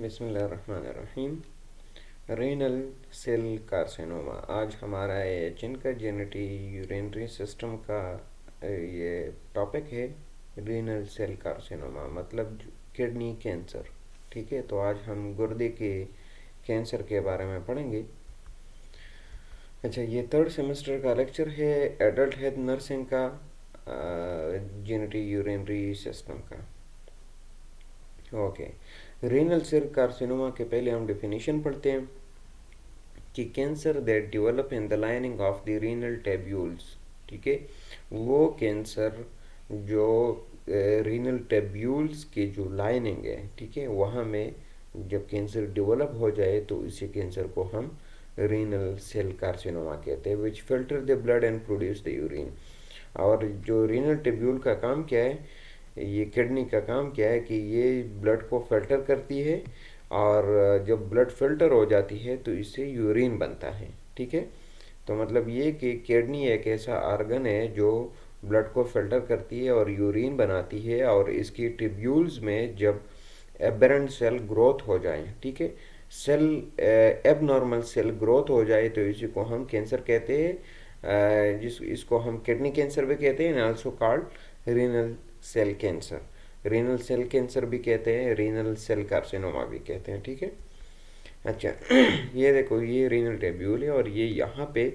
बिस्मिल्लाहिर्रहमानिर्रहीम। Renal cell carcinoma आज हमारा ये जिनका जेनेटी यूरिनरी सिस्टम का ये टॉपिक है। रीनल सेल कार्सिनोमा मतलब किडनी कैंसर। ठीक है, तो आज हम गुर्दे के कैंसर के बारे में पढ़ेंगे। अच्छा, ये थर्ड सेमेस्टर का लेक्चर है एडल्ट हेल्थ नर्सिंग का, जेनेटी यूरिनरी सिस्टम का। ओके, रीनल सेल कार्सिनोमा के पहले हम डेफिनेशन पढ़ते हैं कि cancer that develop in the lining of the renal टेब्यूल्स। ठीक है, वो कैंसर जो रीनल टेब्यूल्स की जो लाइनिंग है, ठीक है, वहाँ में जब कैंसर डेवलप हो जाए तो इसी कैंसर को हम रीनल सेल कार्सिनोमा कहते हैं, विच filter the blood and produce the urine. और जो रीनल टेब्यूल का काम क्या है, ये किडनी का काम क्या है कि ये ब्लड को फिल्टर करती है, और जब ब्लड फिल्टर हो जाती है तो इससे यूरिन बनता है। ठीक है, तो मतलब ये कि किडनी एक ऐसा आर्गन है जो ब्लड को फिल्टर करती है और यूरिन बनाती है, और इसकी ट्यूब्यूल्स में जब एबरेंट सेल ग्रोथ हो जाए, ठीक है, सेल एबनॉर्मल सेल ग्रोथ हो जाए तो इसी को हम कैंसर कहते हैं, जिस इसको हम किडनी कैंसर भी कहते हैं, also called renal cell cancer. Renal cell cancer भी कहते हैं, रीनल सेल कार्सिनोमा भी कहते हैं। ठीक है, अच्छा ये देखो, ये रीनल टेब्यूल है और ये यहाँ पे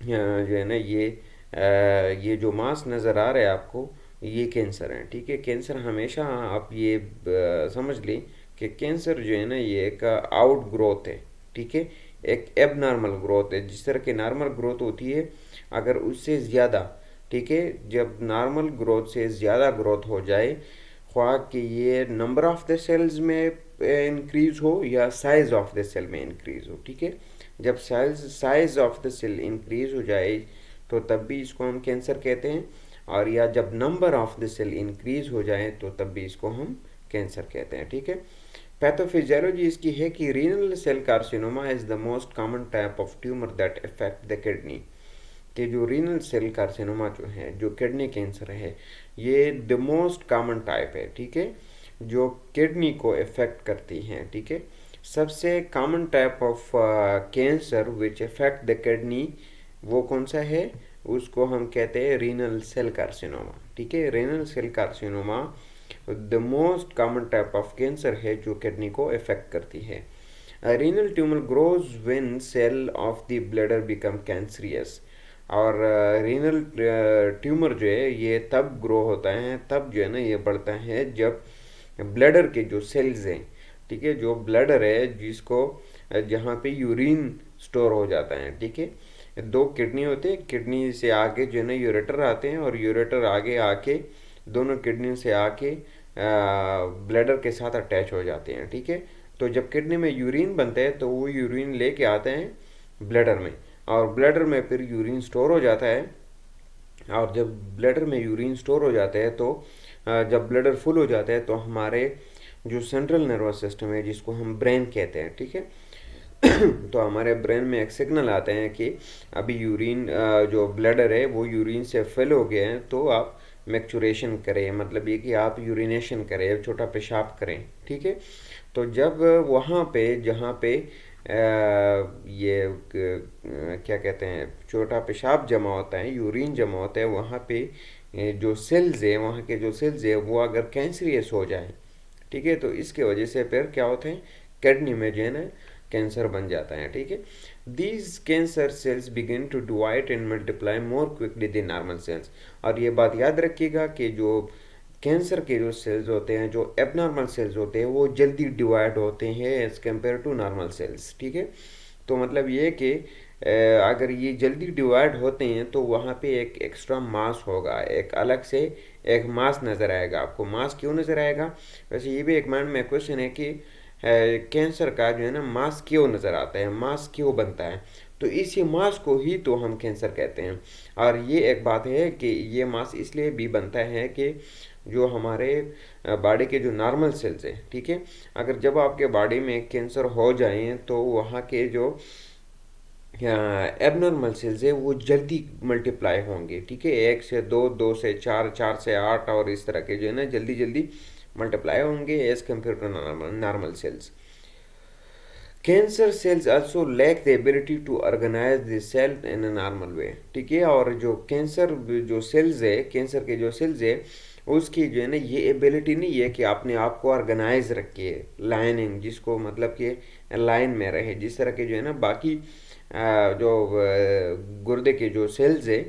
जो है ना, ये जो मास नज़र आ रहा है आपको, ये कैंसर है। ठीक है, कैंसर हमेशा आप ये समझ लें कि कैंसर जो है ना, ये एक आउट ग्रोथ है। ठीक है, एक एब नॉर्मल ग्रोथ है। जिस तरह की नॉर्मल ग्रोथ होती है, अगर उससे ज़्यादा, ठीक है, जब नॉर्मल ग्रोथ से ज़्यादा ग्रोथ हो जाए, ख्वाह कि ये नंबर ऑफ द सेल्स में इंक्रीज हो या साइज ऑफ द सेल में इंक्रीज हो। ठीक है, जब size of the cell increase हो जाए तो तब भी इसको हम कैंसर कहते हैं, और या जब number of the cell increase हो जाए तो तब भी इसको हम कैंसर कहते हैं। ठीक है, पैथोफिजियोलॉजी इसकी है कि renal cell carcinoma is the most common type of tumour that affect the kidney. कि जो रीनल सेल कार्सिनोमा जो है, जो किडनी कैंसर है, ये द मोस्ट कॉमन टाइप है। ठीक है, जो किडनी को इफेक्ट करती हैं। ठीक है, सबसे common type of cancer which affect the kidney वो कौन सा है, उसको हम कहते हैं रीनल सेल कार्सिनोमा। ठीक है, renal cell carcinoma the most common type of cancer है जो किडनी को इफेक्ट करती है। Renal tumour grows when cell of the bladder become cancerous. और रीनल ट्यूमर जो है ये तब ग्रो होता है, तब जो है ना ये बढ़ता है जब ब्लैडर के जो सेल्स हैं, ठीक है, जो ब्लैडर है जिसको जहाँ पे यूरिन स्टोर हो जाता है। ठीक है, दो किडनी होते हैं, किडनी से आगे जो है ना यूरेटर आते हैं, और यूरेटर आगे आके दोनों किडनी से आके ब्लैडर के साथ अटैच हो जाते हैं। ठीक है, तो जब किडनी में यूरिन बनता है तो वो यूरिन लेके आते हैं ब्लैडर में, और ब्लैडर में फिर यूरिन स्टोर हो जाता है। और जब ब्लैडर में यूरिन स्टोर हो जाता है तो जब ब्लैडर फुल हो जाता है तो हमारे जो सेंट्रल नर्वस सिस्टम है, जिसको हम ब्रेन कहते हैं, ठीक है, तो हमारे ब्रेन में एक सिग्नल आते हैं कि अभी यूरिन जो ब्लैडर है वो यूरिन से फिल हो गए हैं, तो आप मैक्चुरेशन करें, मतलब ये कि आप यूरिनेशन करें, छोटा पेशाब करें। ठीक है, तो जब वहाँ पे जहाँ पे क्या कहते हैं, छोटा पेशाब जमा होता है, यूरिन जमा होता है, वहाँ पे जो सेल्स है, वहाँ के जो सेल्स है वो अगर कैंसरियस हो जाए, ठीक है, तो इसके वजह से फिर क्या होते हैं, किडनी में जो है ना कैंसर बन जाता है। ठीक है, these cancer cells begin to divide and multiply more quickly than normal cells. और ये बात याद रखिएगा कि जो कैंसर के जो सेल्स होते हैं, जो एबनॉर्मल सेल्स होते हैं, वो जल्दी डिवाइड होते हैं as compare to normal cells. ठीक है, तो मतलब ये कि अगर ये जल्दी डिवाइड होते हैं तो वहाँ पे एक एक्स्ट्रा मास होगा, एक अलग से एक मास नज़र आएगा आपको। मास क्यों नज़र आएगा, वैसे ये भी एक माइंड में क्वेश्चन है कि कैंसर का जो है ना मास क्यों नज़र आता है, मास क्यों बनता है, तो इसी मास को ही तो हम कैंसर कहते हैं। और ये एक बात है कि ये मास इसलिए भी बनता है कि जो हमारे बॉडी के जो नॉर्मल सेल्स हैं, ठीक है, अगर जब आपके बॉडी में कैंसर हो जाए तो वहाँ के जो एबनॉर्मल सेल्स है वो जल्दी मल्टीप्लाई होंगे, ठीक है, 1 से 2, 2 से 4, 4 से 8 और इस तरह के जो है ना जल्दी जल्दी मल्टीप्लाई होंगे as compare to normal cells. Cancer cells also lack the ability to organise the cell in a normal way, ठीक है, और जो कैंसर जो सेल्स है, कैंसर के जो सेल्स है उसकी जो है ना ये एबिलिटी नहीं है कि अपने आप को ऑर्गेनाइज रखे, लाइनिंग जिसको मतलब कि लाइन में रहे, जिस तरह के जो है ना बाकी जो गुर्दे के जो सेल्स है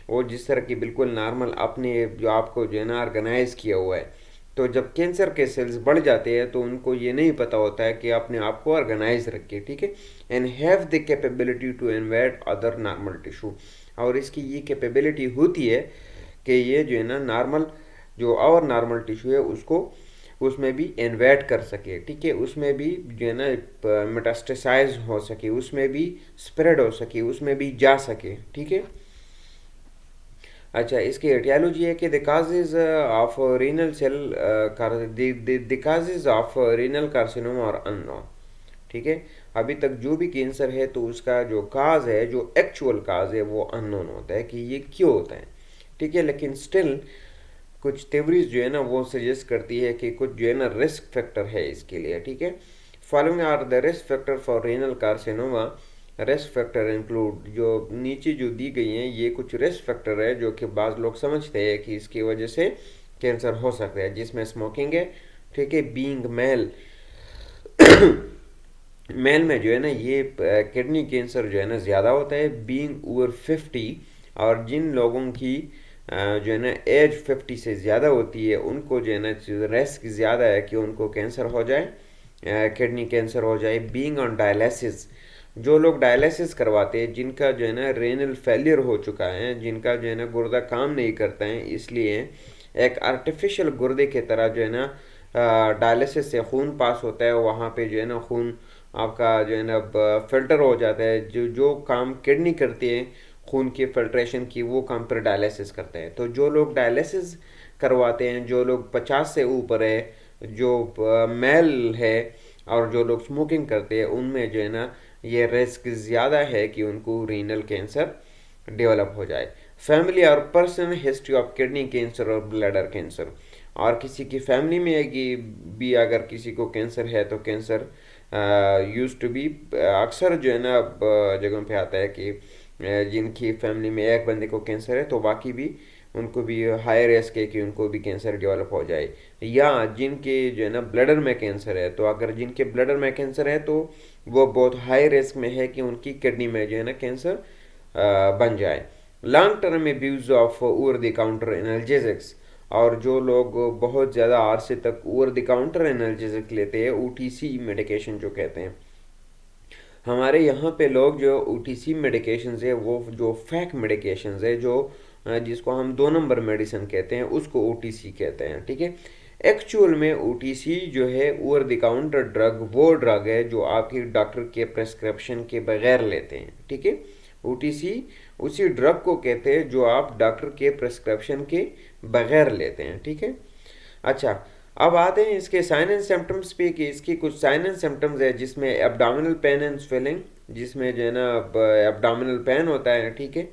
वो जिस तरह की बिल्कुल नॉर्मल अपने जो आपको जो है ना ऑर्गेनाइज किया हुआ है। तो जब कैंसर के सेल्स बढ़ जाते हैं तो उनको ये नहीं पता होता है कि अपने आप को ऑर्गेनाइज रखे, ठीक है, and have the capability to invade other normal tissue, और इसकी ये कैपेबिलिटी होती है कि ये जो है ना नॉर्मल जो और नॉर्मल टिश्यू है उसको उसमें भी इन्वेड कर सके, ठीक है, उसमें भी जो है ना मेटास्टेसाइज हो सके, उसमें भी स्प्रेड हो सके, उसमें भी जा सके, ठीक है। अच्छा, इसकी एटियोलॉजी है कि the causes of renal cell the causes of renal carcinoma are unknown, ठीक है, अभी तक जो भी कैंसर है तो उसका जो काज है, जो एक्चुअल काज है वो अननोन होता है कि ये क्यों होता है, ठीक है, लेकिन स्टिल कुछ थ्योरीज जो है ना वो सजेस्ट करती है कि कुछ जो है ना रिस्क फैक्टर है इसके लिए, ठीक है। Following are the risk factor for renal carcinoma. Risk factor include, जो नीचे जो दी गई हैं ये कुछ रिस्क फैक्टर है जो कि बाज़ लोग समझते हैं कि इसकी वजह से कैंसर हो सकता है, जिसमें स्मोकिंग है, ठीक है, बीइंग मेल, मेल में जो है ना ये किडनी कैंसर जो है ना ज़्यादा होता है, बीइंग ओवर 50, और जिन लोगों की जो है ना एज 50 से ज़्यादा होती है उनको जो है ना रिस्क ज़्यादा है कि उनको कैंसर हो जाए, किडनी कैंसर हो जाए। बीइंग ऑन डायलिसिस, जो लोग डायलिसिस करवाते हैं जिनका जो है ना रेनल फेलियर हो चुका है, जिनका जो है ना गुर्दा काम नहीं करता है, इसलिए एक आर्टिफिशियल गुर्दे की तरह जो है ना डायलिसिस से खून पास होता है, वहाँ पे जो है ना खून आपका जो है ना फिल्टर हो जाता है, जो जो काम किडनी करती है खून की फिल्ट्रेशन की वो काम पर डायलिसिस करते हैं। तो जो लोग डायलिसिस करवाते हैं, जो लोग 50 से ऊपर है, जो मेल है, और जो लोग स्मोकिंग करते हैं उनमें जो है ना ये रिस्क ज़्यादा है कि उनको रीनल कैंसर डेवलप हो जाए। फैमिली और personal history of kidney cancer और ब्लैडर कैंसर, और किसी की फैमिली में भी अगर किसी को कैंसर है तो कैंसर यूज टू बी, अक्सर जो है ना जगहों पे आता है कि जिनकी फैमिली में एक बंदे को कैंसर है तो बाकी भी उनको भी हाई रिस्क है कि उनको भी कैंसर डेवलप हो जाए, या जिनके जो है ना ब्लडर में कैंसर है, तो अगर जिनके ब्लडर में कैंसर है तो वो बहुत हाई रिस्क में है कि उनकी किडनी में जो है ना कैंसर बन जाए। Long term abuse of over the counter analgesics, और जो लोग बहुत ज़्यादा अरसे तक ओवर द काउंटर एनाल्जेसिक लेते हैं, ओटीसी मेडिकेशन जो कहते हैं, हमारे यहाँ पे लोग जो ओटीसी मेडिकेशंस है वो जो फेक मेडिकेशंस है, जो जिसको हम 2 नंबर मेडिसिन कहते हैं उसको ओटीसी कहते हैं, ठीक है। एक्चुअल में ओटीसी जो है ओवर द काउंटर ड्रग, वो ड्रग है जो आपकी डॉक्टर के प्रेस्क्रिप्शन के बगैर लेते हैं, ठीक है। ओटीसी उसी ड्रग को कहते हैं जो आप डॉक्टर के प्रेस्क्रिप्शन के बगैर लेते हैं, ठीक है। अच्छा, अब आते हैं इसके साइन एंड सिम्टम्स पे कि इसकी कुछ साइन एंड सिम्टम्स है जिसमें एब्डोमिनल पेन एंड स्वेलिंग, जिसमें जो है ना एब्डोमिनल पेन होता है, ठीक है,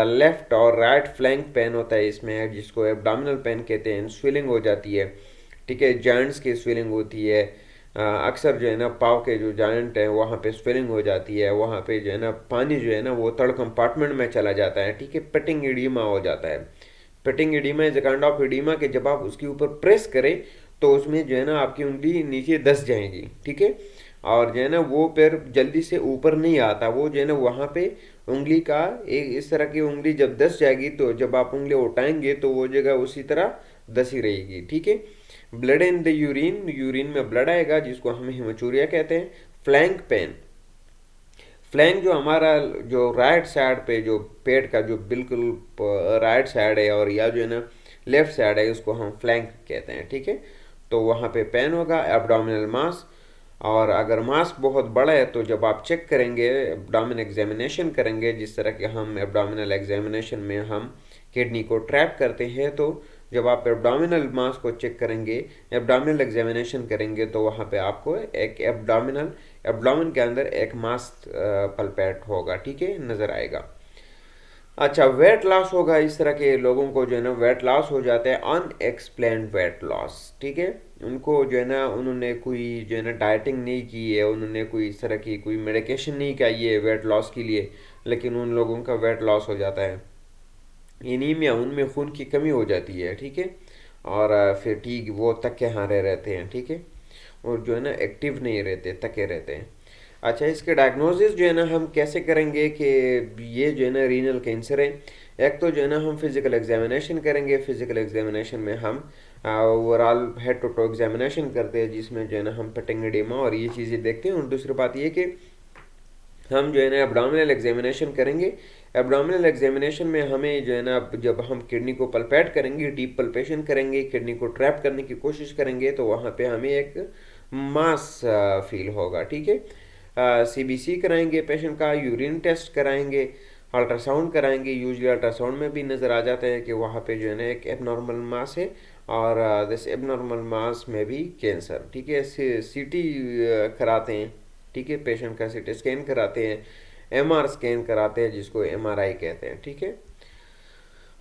लेफ्ट और राइट फ्लैंक पेन होता है इसमें, जिसको एब्डोमिनल पेन कहते हैं, स्वेलिंग हो जाती है, ठीक है, जॉइंट्स की स्वेलिंग होती है, अक्सर जो है ना पाँव के जो जॉइंट है वहाँ पे स्वेलिंग हो जाती है, वहाँ पे जो है ना पानी जो है ना वो थर्ड कंपार्टमेंट में चला जाता है, ठीक है, पेटिंग एडिमा हो जाता है। Painting oedema is a kind of oedema कि जब आप उसके ऊपर प्रेस करें तो उसमें जो है ना आपकी उंगली नीचे धंस जाएगी, ठीक है, और जो है ना वो पैर जल्दी से ऊपर नहीं आता, वो जो है ना वहाँ पे उंगली का एक इस तरह की उंगली जब धंस जाएगी तो जब आप उंगली उठाएंगे तो वो जगह उसी तरह धसी रहेगी, ठीक है। Blood in the urine, urine में ब्लड आएगा जिसको हम हेमाचूरिया कहते हैं। फ्लैंक पेन, फ्लैंक जो हमारा जो राइट साइड पे जो पेट का जो बिल्कुल राइट साइड है और या जो है ना लेफ्ट साइड है उसको हम फ्लैंक कहते हैं, ठीक है। तो वहाँ पे पेन होगा। एब्डोमिनल मास, और अगर मास बहुत बड़ा है तो जब आप चेक करेंगे एब्डोमिन एग्जामिनेशन करेंगे, जिस तरह के हम एब्डोमिनल एग्जामिनेशन में हम किडनी को ट्रैप करते हैं, तो जब आप एब्डोमिनल मास को चेक करेंगे, एब्डोमिनल एग्जामिनेशन करेंगे तो वहाँ पे आपको एक एब्डोमिनल एब्डोमेन के अंदर एक मास पल्पेट होगा, ठीक है, नज़र आएगा। अच्छा, वेट लॉस होगा, इस तरह के लोगों को जो है ना वेट लॉस हो जाता है, अनएक्सप्लेन्ड वेट लॉस, ठीक है। उनको जो है ना, उन्होंने कोई जो है ना डाइटिंग नहीं की है, उन्होंने कोई इस तरह की कोई मेडिकेशन नहीं खाई है वेट लॉस के लिए, लेकिन उन लोगों का वेट लॉस हो जाता है। एनीमिया, उनमें खून की कमी हो जाती है, ठीक है। और फिर ठीक वो तके हारे रहते हैं, ठीक है, और जो है ना एक्टिव नहीं रहते, तके रहते हैं। अच्छा, इसके डायग्नोसिस जो है ना हम कैसे करेंगे कि ये जो है ना रीनल कैंसर है। एक तो जो है ना हम फिजिकल एग्जामिनेशन करेंगे, फिजिकल एग्जामिनेशन में हम overall head to toe examination करते हैं, जिसमें जो है ना हम पेटिंग एडिमा और ये चीज़ें देखते हैं। और दूसरी बात ये कि हम जो है ना एब्डोमिनल एग्जामिनेशन करेंगे। एब्डोमिनल एग्जामिनेशन में हमें जो है ना, जब हम किडनी को पल्पेट करेंगे, डीप पल्पेशन करेंगे, किडनी को ट्रैप करने की कोशिश करेंगे, तो वहाँ पे हमें एक मास फील होगा, ठीक है। सीबीसी कराएंगे पेशेंट का, यूरिन टेस्ट कराएंगे, अल्ट्रासाउंड कराएंगे। यूजली अल्ट्रासाउंड में भी नज़र आ जाता है कि वहाँ पे जो है ना एक एबनॉर्मल मास है, और दिस एबनॉर्मल मास में भी कैंसर, ठीक है। सीटी कराते हैं, ठीक है, पेशेंट का सीटी स्कैन कराते हैं, एमआर स्कैन कराते हैं, जिसको एमआरआई कहते हैं, ठीक है।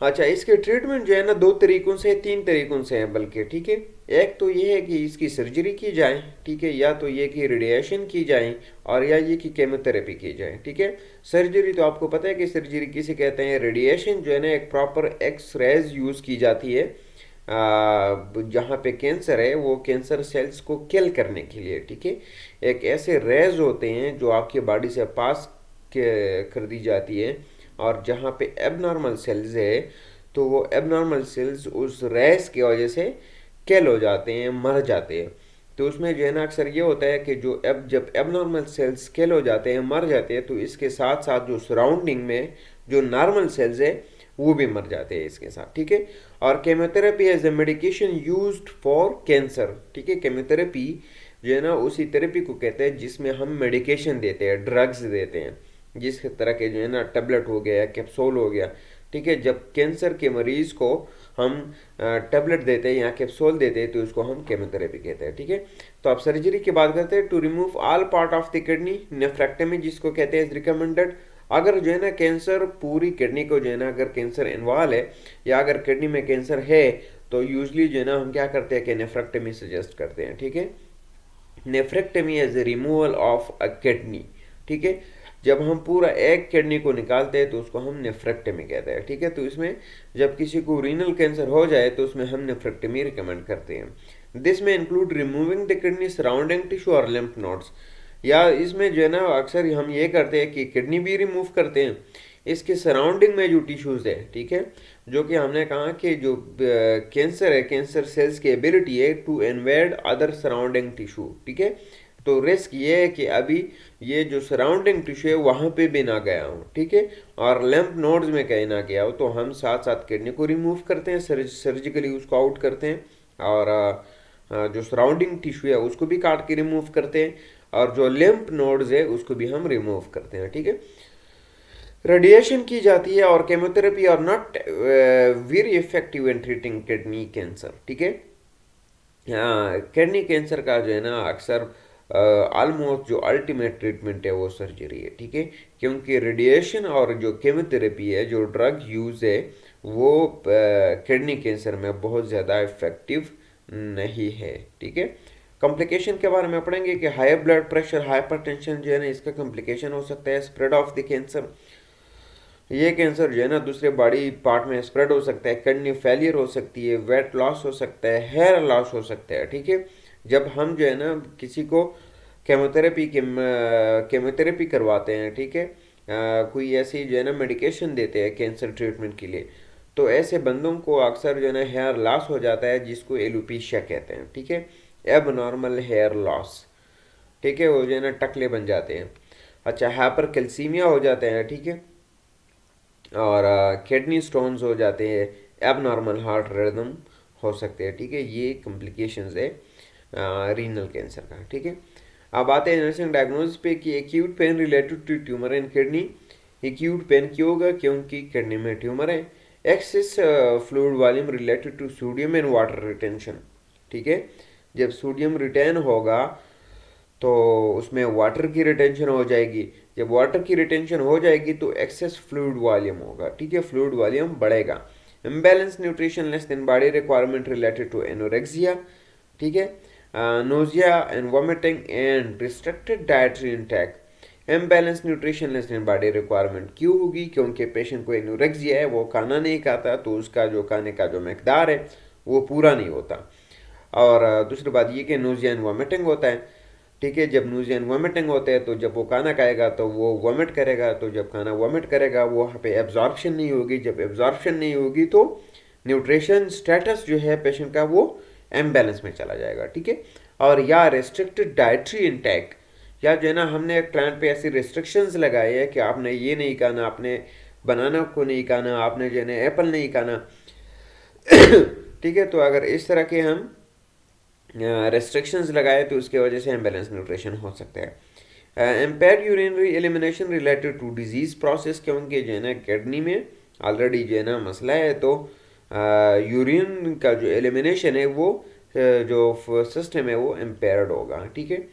अच्छा, इसके ट्रीटमेंट जो है ना दो तरीकों से, तीन तरीकों से है बल्कि, ठीक है। एक तो ये है कि इसकी सर्जरी की जाए, ठीक है, या तो ये कि रेडिएशन की जाए, और या ये कि केमोथेरेपी की जाए, ठीक है। सर्जरी तो आपको पता है कि सर्जरी किसे कहते हैं। रेडिएशन जो है ना एक प्रॉपर एक्स रेज यूज़ की जाती है जहाँ पे कैंसर है, वो कैंसर सेल्स को किल करने के लिए, ठीक है। एक ऐसे रेज होते हैं जो आपकी बॉडी से पास कर दी जाती है, और जहाँ पे एबनॉर्मल सेल्स है, तो वो एबनॉर्मल सेल्स उस रेस की वजह से किल हो जाते हैं, मर जाते हैं। तो उसमें जो है ना अक्सर ये होता है कि जब एबनॉर्मल सेल्स किल हो जाते हैं, मर जाते हैं, तो इसके साथ साथ जो सराउंडिंग में जो नॉर्मल सेल्स है वो भी मर जाते हैं इसके साथ, ठीक है। और chemotherapy as a medication used for cancer, ठीक है। केमोथेरेपी जो है ना उसी थेरेपी को कहते हैं जिसमें हम मेडिकेशन देते हैं, ड्रग्स देते हैं, जिस तरह के जो है ना टेबलेट हो गया, कैप्सूल हो गया, ठीक है। जब कैंसर के मरीज को हम टेबलेट देते हैं या कैप्सूल देते हैं, तो उसको हम केमोथेरेपी कहते हैं, ठीक है। तो अब सर्जरी की बात करते हैं। To remove all part of the kidney, nephrectomy जिसको कहते हैं, इज रिकमेंडेड। अगर जो है ना कैंसर पूरी किडनी को जो है ना, अगर कैंसर इन्वॉल्व है या अगर किडनी में कैंसर है, तो यूजली जो है ना हम क्या करते हैं कि नेफ्रेक्टमी सजेस्ट करते हैं, ठीक है। Nephrectomy as a removal of a kidney, ठीक है। जब हम पूरा एक किडनी को निकालते हैं तो उसको हम नेफ्रेक्टमी कहते हैं, ठीक है। तो इसमें जब किसी को रीनल कैंसर हो जाए तो उसमें हम नेफ्रेक्टमी रिकमेंड करते हैं। दिस में include removing the kidney surrounding tissue और लिम्फ नोड्स, या इसमें जो है ना अक्सर हम ये करते हैं कि किडनी भी रिमूव करते हैं, इसके सराउंडिंग में जो टिश्यूज़ है, ठीक है, जो कि हमने कहा कि जो कैंसर है, कैंसर सेल्स की एबिलिटी है to invade other surrounding tissue, ठीक है। तो रिस्क ये है कि अभी ये जो सराउंडिंग टिश्यू है वहाँ पे भी ना गया हूँ, ठीक है, और लिम्फ नोड्स में कहीं ना गया हो, तो हम साथ साथ किडनी को रिमूव करते हैं, सर्जिकली उसको आउट करते हैं, और जो सराउंडिंग टिश्यू है उसको भी काट के रिमूव करते हैं, और जो लिम्फ नोड्स है उसको भी हम रिमूव करते हैं, ठीक है। रेडिएशन की जाती है, और chemotherapy are not very effective in treating kidney cancer, ठीक है। किडनी कैंसर का जो है ना अक्सर ऑलमोस्ट जो अल्टीमेट ट्रीटमेंट है वो सर्जरी है, ठीक है, क्योंकि रेडिएशन और जो केमोथेरेपी है, जो ड्रग यूज़ है, वो किडनी कैंसर में बहुत ज़्यादा इफेक्टिव नहीं है, ठीक है। कॉम्प्लिकेशन के बारे में पढ़ेंगे कि हाई ब्लड प्रेशर, हाइपरटेंशन जो है ना इसका कॉम्प्लिकेशन हो सकता है। स्प्रेड ऑफ द कैंसर, ये कैंसर जो है ना दूसरे बॉडी पार्ट में स्प्रेड हो सकता है। किडनी फेलियर हो सकती है, वेट लॉस हो सकता है, हेयर लॉस हो सकता है, ठीक है। जब हम जो है ना किसी को केमोथेरेपी करवाते हैं, ठीक है, कोई ऐसी जो है ना मेडिकेशन देते हैं कैंसर ट्रीटमेंट के लिए, तो ऐसे बंदों को अक्सर जो है ना हेयर लॉस हो जाता है, जिसको एलोपेशिया कहते हैं, ठीक है, एब नॉर्मल हेयर लॉस, ठीक है, वो जो है ना टकले बन जाते हैं। अच्छा, हाइपर कैल्सीमिया हो जाते हैं, ठीक है, और किडनी स्टोन्स हो जाते हैं, एबनॉर्मल हार्ट रिदम हो सकते हैं, ठीक है। ये कॉम्प्लिकेशंस है रीनल कैंसर का, ठीक है। अब आते हैं नर्सिंग डायग्नोसिस पे कि acute pain related to tumour in kidney. Acute pain क्यों होगा? क्योंकि किडनी में ट्यूमर है। Excess fluid volume related to sodium and water retention, ठीक है। जब सोडियम रिटेन होगा तो उसमें वाटर की रिटेंशन हो जाएगी। जब वाटर की रिटेंशन हो जाएगी तो एक्सेस फ्लूइड वॉल्यूम होगा, ठीक है, फ्लूइड वॉल्यूम बढ़ेगा। Imbalance nutrition less than body requirement related to anorexia, ठीक है, nausea and vomiting and restricted dietary intake. Imbalance nutrition less than body requirement क्यों होगी? क्योंकि पेशेंट को एनोरेक्सिया है, वो खाना नहीं खाता, तो उसका जो खाने का जो मकदार है वो पूरा नहीं होता। और दूसरी बात ये कि नोजिया एंड वॉमिटिंग होता है, ठीक है। जब नोजिया एंड वॉमिटिंग होते हैं तो जब वो खाना खाएगा तो वो वॉमिट करेगा, तो जब खाना वॉमिट करेगा वो वहाँ पे एब्जॉर्प्शन नहीं होगी। जब एब्जॉर्प्शन नहीं होगी तो न्यूट्रिशन स्टेटस जो है पेशेंट का वो एम्बैलेंस में चला जाएगा, ठीक है। और या रेस्ट्रिक्टेड डाइटरी इंटेक, या जो है ना हमने क्लाइंट पे ऐसी रिस्ट्रिक्शंस लगाई है कि आपने ये नहीं खाना, आपने बनाना को नहीं खाना, आपने जो है ना एप्पल नहीं खाना, ठीक है। तो अगर इस तरह के हम रेस्ट्रिक्शंस लगाए तो उसके वजह से इम्बैलेंस न्यूट्रिशन हो सकता है। Impaired urinary elimination related to disease process, क्योंकि जो है ना किडनी में ऑलरेडी जो है ना मसला है, तो यूरिन का जो एलिमिनेशन है वो जो सिस्टम है वो इम्पेयर्ड होगा, ठीक है।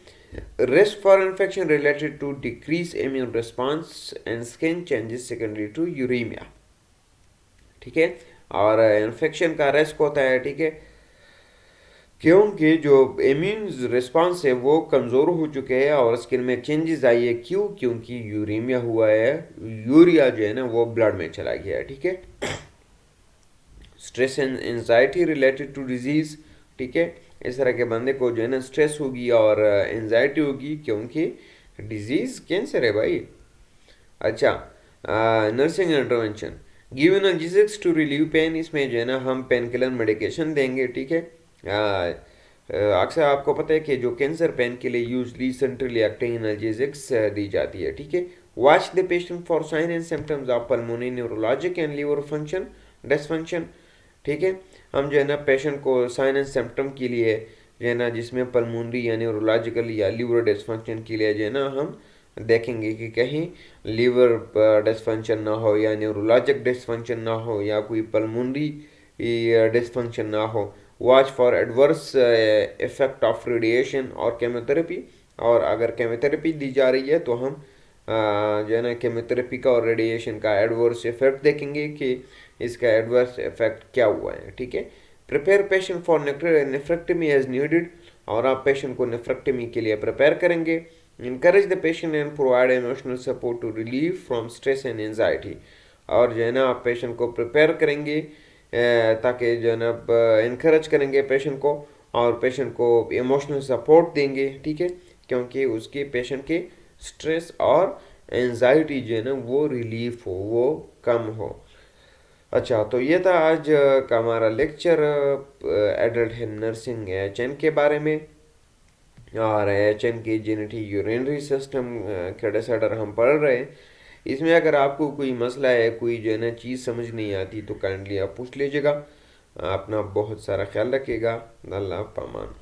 Risk for infection related to decrease immune response and skin changes secondary to uraemia, ठीक है। और इन्फेक्शन का रिस्क होता है, ठीक है, क्योंकि जो इम्यून रिस्पांस है वो कमज़ोर हो चुके हैं और स्किन में चेंजेस आई है। क्यों? क्योंकि यूरीमिया हुआ है, यूरिया जो है ना वो ब्लड में चला गया है, ठीक है। Stress and anxiety related to disease, ठीक है, इस तरह के बंदे को जो है ना स्ट्रेस होगी और एंजाइटी होगी, क्योंकि डिजीज़ कैंसर है भाई। अच्छा, nursing intervention, give analgesics to relieve pain, इसमें जो है ना हम पेन किलर मेडिकेशन देंगे, ठीक है। अक्सर आपको पता है कि जो कैंसर पेन के लिए यूजली सेंट्रली एक्टिंग एनाल्जेसिक्स दी जाती है, ठीक है। Watch the patient for sign and symptoms of pulmonary neurologic and liver function dysfunction, ठीक है। हम जो है ना पेशेंट को साइन एंड सिम्टम के लिए जो है ना जिसमें पल्मोनरी या न्यूरोलॉजिकल या लीवर डिसफंक्शन के लिए जो है ना हम देखेंगे कि कहीं लीवर डिसफंक्शन ना हो या न्यूरोलॉजिक डिसफंक्शन ना हो या कोई पल्मोनरी डिसफंक्शन ना हो। Watch for adverse effect of radiation और केमोथेरेपी, और अगर केमोथेरेपी दी जा रही है तो हम जो है ना केमोथेरेपी का और रेडिएशन का एडवर्स इफेक्ट देखेंगे कि इसका एडवर्स इफेक्ट क्या हुआ है, ठीक है। Prepare patient for nephrectomy as needed, और आप पेशेंट को नेफ्रेक्टमी के लिए प्रिपेयर करेंगे। Encourage the patient and provide emotional support to relieve from stress and anxiety, और जो है ना आप पेशेंट को प्रिपेयर करेंगे ताकि जो है ना इनकरेज करेंगे पेशेंट को और पेशेंट को इमोशनल सपोर्ट देंगे, ठीक है, क्योंकि उसके पेशेंट के स्ट्रेस और एंजाइटी जो है ना वो रिलीफ हो, वो कम हो। अच्छा, तो ये था आज का हमारा lecture adult health nursing HN के बारे में, और एचएन की जेनेटिक यूरिनरी सिस्टम के डिसऑर्डर हम पढ़ रहे हैं। इसमें अगर आपको कोई मसला है, कोई जो है ना चीज़ समझ नहीं आती तो काइंडली आप पूछ लीजिएगा। अपना बहुत सारा ख्याल रखिएगा। अल्लाह पामान।